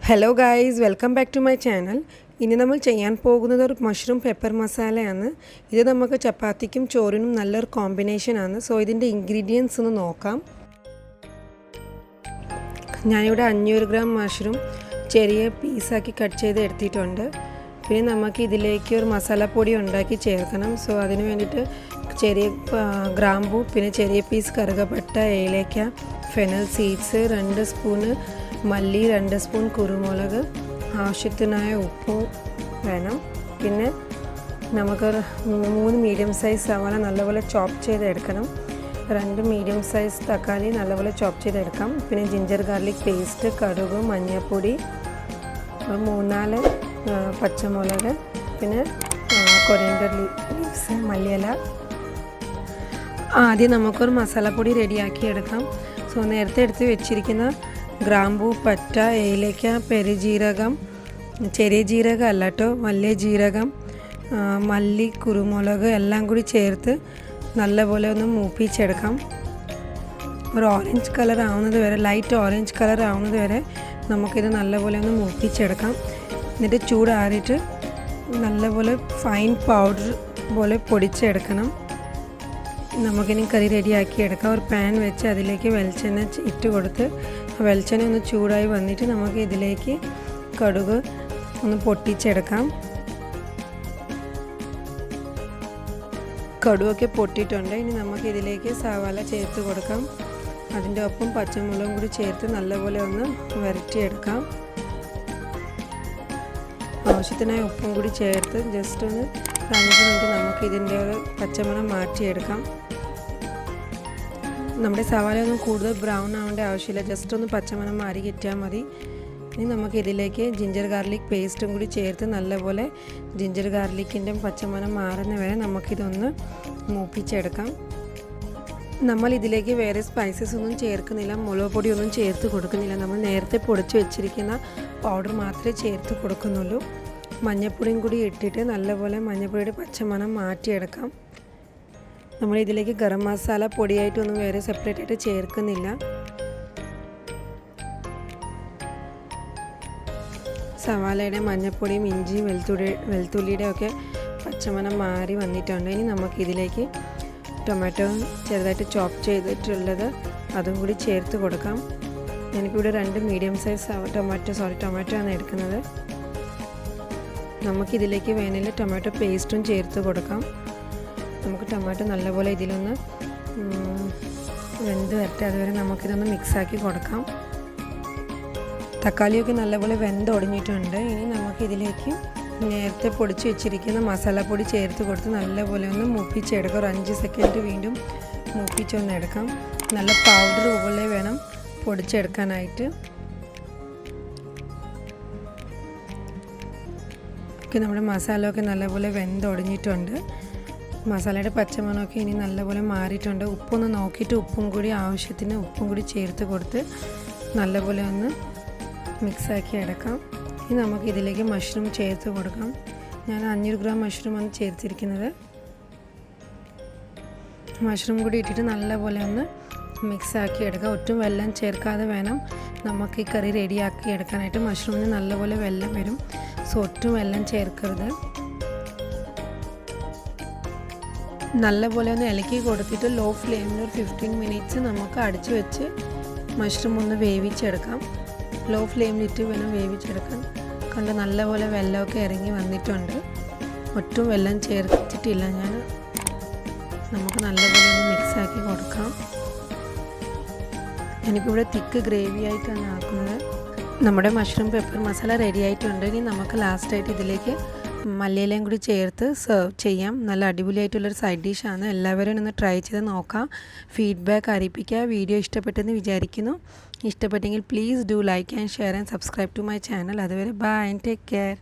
Hello guys, welcome back to my channel. ഇനി നമ്മൾ ചെയ്യാൻ പോകുന്നത് ഒരു മഷ്റൂം പെപ്പർ മസാലയാണ്. ഇത് നമുക്ക് ചപ്പാത്തിക്കും ചോറിനും നല്ലൊരു കോമ്പിനേഷനാണ്. സോ ഇതിൻ്റെ ഇൻഗ്രീഡിയൻസ് ഒന്ന് നോക്കാം. ഞാനിവിടെ 500 ഗ്രാം മഷ്റൂം ചെറിയ പീസാക്കി കട്ട് ചെയ്ത് എടുത്തിട്ടുണ്ട്. പിന്നെ നമുക്ക് ഇതിലേക്ക് ഒരു മസാലപ്പൊടി ഉണ്ടാക്കി ചേർക്കണം. സോ അതിന് വേണ്ടിയിട്ട് ചെറിയ ഗ്രാമ്പൂ, പിന്നെ ചെറിയ പീസ് കറുകപ്പട്ട, ഏലക്ക, ഫെനൽ സീഡ്സ്, 2 സ്പൂണ് മല്ലി, 2 സ്പൂൺ കുരുമുളക്, ആവശ്യത്തിനായ ഉപ്പ് വേണം. പിന്നെ നമുക്കൊരു 3 മീഡിയം സൈസ് സവാള നല്ലപോലെ ചോപ്പ് ചെയ്തെടുക്കണം. 2 മീഡിയം സൈസ് തക്കാളി നല്ലപോലെ ചോപ്പ് ചെയ്തെടുക്കാം. പിന്നെ ജിഞ്ചർ ഗാർലിക് പേസ്റ്റ്, കടുക്, മഞ്ഞൾപ്പൊടി, 3-4 പച്ചമുളക്, പിന്നെ കൊറിയൻഡർ ലീവ്സ്, മല്ലിയില. ആദ്യം നമുക്കൊരു മസാലപ്പൊടി റെഡിയാക്കി എടുക്കാം. സോ നേരത്തെ എടുത്ത് വെച്ചിരിക്കുന്ന ഗ്രാമ്പൂ, പട്ട, ഏലക്ക, പെരുജീരകം, ചെറിയ ജീരകം അല്ല കേട്ടോ, വലിയ ജീരകം, മല്ലി, കുരുമുളക് എല്ലാം കൂടി ചേർത്ത് നല്ലപോലെ ഒന്ന് മൂപ്പിച്ചെടുക്കാം. ഒരു ഓറഞ്ച് കളർ ആവുന്നത് വരെ, ലൈറ്റ് ഓറഞ്ച് കളർ ആവുന്നത് വരെ നമുക്കിത് നല്ലപോലെ ഒന്ന് മൂപ്പിച്ചെടുക്കാം. എന്നിട്ട് ചൂടാറിയിട്ട് നല്ലപോലെ ഫൈൻ പൗഡർ പോലെ പൊടിച്ചെടുക്കണം. നമുക്കിനി കറി റെഡിയാക്കി എടുക്കാം. ഒരു പാൻ വെച്ച് അതിലേക്ക് വെളിച്ചെണ്ണ ഇട്ട് കൊടുത്ത് വെളിച്ചെണ്ണ ഒന്ന് ചൂടായി വന്നിട്ട് നമുക്ക് ഇതിലേക്ക് കടുക് ഒന്ന് പൊട്ടിച്ചെടുക്കാം. കടുകൊക്കെ പൊട്ടിയിട്ടുണ്ട്. ഇനി നമുക്ക് ഇതിലേക്ക് സവാള ചേർത്ത് കൊടുക്കാം. അതിൻ്റെ ഒപ്പം പച്ചമുളകും കൂടി ചേർത്ത് നല്ലപോലെ ഒന്ന് വരട്ടിയെടുക്കാം. ആവശ്യത്തിനായ ഉപ്പും കൂടി ചേർത്ത് ജസ്റ്റ് ഒന്ന് 5 മിനിറ്റ് നമുക്ക് ഇതിൻ്റെ ഒരു പച്ചമണം മാറ്റിയെടുക്കാം. നമ്മുടെ സവാള ഒന്നും കൂടുതൽ ബ്രൗൺ ആവേണ്ട ആവശ്യമില്ല, ജസ്റ്റ് ഒന്ന് പച്ചമണം മാറി കിട്ടിയാൽ മതി. ഇനി നമുക്ക് ഇതിലേക്ക് ജിഞ്ചർ ഗാർലിക് പേസ്റ്റും കൂടി ചേർത്ത് നല്ലപോലെ ജിഞ്ചർ ഗാർലിക്കിൻ്റെ പച്ചമണം മാറുന്ന വരെ നമുക്കിതൊന്ന് മൂപ്പിച്ചെടുക്കാം. നമ്മൾ ഇതിലേക്ക് വേറെ സ്പൈസസ് ഒന്നും ചേർക്കുന്നില്ല, മുളക് പൊടിയൊന്നും ചേർത്ത് കൊടുക്കുന്നില്ല. നമ്മൾ നേരത്തെ പൊടിച്ച് വെച്ചിരിക്കുന്ന പൗഡർ മാത്രമേ ചേർത്ത് കൊടുക്കുന്നുള്ളൂ. മഞ്ഞൾപ്പൊടിയും കൂടി ഇട്ടിട്ട് നല്ലപോലെ മഞ്ഞൾപ്പൊടിയുടെ പച്ചമണം മാറ്റിയെടുക്കാം. നമ്മളിതിലേക്ക് ഗരം മസാല പൊടിയായിട്ടൊന്നും വേറെ സെപ്പറേറ്റ് ആയിട്ട് ചേർക്കുന്നില്ല. സവാളയുടെ, മഞ്ഞൾപ്പൊടിയും, ഇഞ്ചിയും, വെളുത്തുള്ളിയുടെ ഒക്കെ പച്ചമണം മാറി വന്നിട്ടുണ്ട്. ഇനി നമുക്കിതിലേക്ക് ടൊമാറ്റോ ചെറുതായിട്ട് ചോപ്പ് ചെയ്തിട്ടുള്ളത് അതും കൂടി ചേർത്ത് കൊടുക്കാം. എനിക്കിവിടെ 2 മീഡിയം സൈസ് ടൊമാറ്റോ ആണ് എടുക്കുന്നത്. നമുക്കിതിലേക്ക് വേണമെങ്കിൽ ടൊമാറ്റോ പേസ്റ്റും ചേർത്ത് കൊടുക്കാം. നമുക്ക് ടൊമാറ്റോ നല്ലപോലെ ഇതിലൊന്ന് വെന്ത് വരട്ടെ, അതുവരെ നമുക്കിതൊന്ന് മിക്സാക്കി കൊടുക്കാം. തക്കാളിയൊക്കെ നല്ലപോലെ വെന്തൊടങ്ങിയിട്ടുണ്ട്. ഇനി നമുക്കിതിലേക്ക് നേരത്തെ പൊടിച്ച് വെച്ചിരിക്കുന്ന മസാലപ്പൊടി ചേർത്ത് കൊടുത്ത് നല്ലപോലെ ഒന്ന് മൂപ്പിച്ചെടുക്കാം. ഒരു 5 സെക്കൻഡ് വീണ്ടും മൂപ്പിച്ചൊന്ന് എടുക്കാം. നല്ല പൗഡർ പോലെ വേണം പൊടിച്ചെടുക്കാനായിട്ട്. നമ്മുടെ മസാല ഒക്കെ നല്ലപോലെ വെന്തൊടങ്ങിയിട്ടുണ്ട്. മസാലയുടെ പച്ചമണമൊക്കെ ഇനി നല്ലപോലെ മാറിയിട്ടുണ്ട്. ഉപ്പൊന്ന് നോക്കിയിട്ട് ഉപ്പും കൂടി ആവശ്യത്തിന് ഉപ്പും കൂടി ചേർത്ത് കൊടുത്ത് നല്ലപോലെ ഒന്ന് മിക്സാക്കി എടുക്കാം. ഇനി നമുക്ക് ഇതിലേക്ക് മഷ്റൂം ചേർത്ത് കൊടുക്കാം. ഞാൻ 500 ഗ്രാം മഷ്റൂമാണ് ചേർത്തിരിക്കുന്നത്. മഷ്റൂം കൂടി ഇട്ടിട്ട് നല്ലപോലെ ഒന്ന് മിക്സാക്കി എടുക്കാം. ഒട്ടും വെള്ളം ചേർക്കാതെ വേണം നമുക്ക് ഈ കറി റെഡിയാക്കി എടുക്കാനായിട്ട്. മഷ്റൂമിന് നല്ലപോലെ വെള്ളം വരും, സോ ഒട്ടും വെള്ളം ചേർക്കരുത്. നല്ലപോലെ ഒന്ന് ഇളക്കി കൊടുത്തിട്ട് ലോ ഫ്ലെയിമിൽ ഒരു 15 മിനിറ്റ്സ് നമുക്ക് അടിച്ചു വെച്ച് മഷ്റൂം ഒന്ന് വേവിച്ചെടുക്കാം. ലോ ഫ്ലെയിമിലിട്ട് വേണം വേവിച്ചെടുക്കാൻ. കണ്ട് നല്ലപോലെ വെള്ളമൊക്കെ ഇറങ്ങി വന്നിട്ടുണ്ട്. ഒട്ടും വെള്ളം ചേർത്തിട്ടില്ല ഞാൻ. നമുക്ക് നല്ലപോലെ ഒന്ന് മിക്സാക്കി കൊടുക്കാം. എനിക്കിവിടെ തിക്ക് ഗ്രേവി ആയിട്ടാണ് ആക്കുന്നത്. നമ്മുടെ മഷ്റൂം പെപ്പർ മസാല റെഡി ആയിട്ടുണ്ട്. ഇനി നമുക്ക് ലാസ്റ്റായിട്ട് ഇതിലേക്ക് മല്ലിയിലയും കൂടി ചേർത്ത് സെർവ് ചെയ്യാം. നല്ല അടിപൊളിയായിട്ടുള്ളൊരു സൈഡ് ഡിഷാണ്. എല്ലാവരും ഒന്ന് ട്രൈ ചെയ്ത് നോക്കാം, ഫീഡ്ബാക്ക് അറിയിപ്പിക്കുക. വീഡിയോ ഇഷ്ടപ്പെട്ടെന്ന് വിചാരിക്കുന്നു. ഇഷ്ടപ്പെട്ടെങ്കിൽ please do like and share and subscribe to my channel. അതുവരെ ബൈ ആൻഡ് ടേക്ക് കെയർ.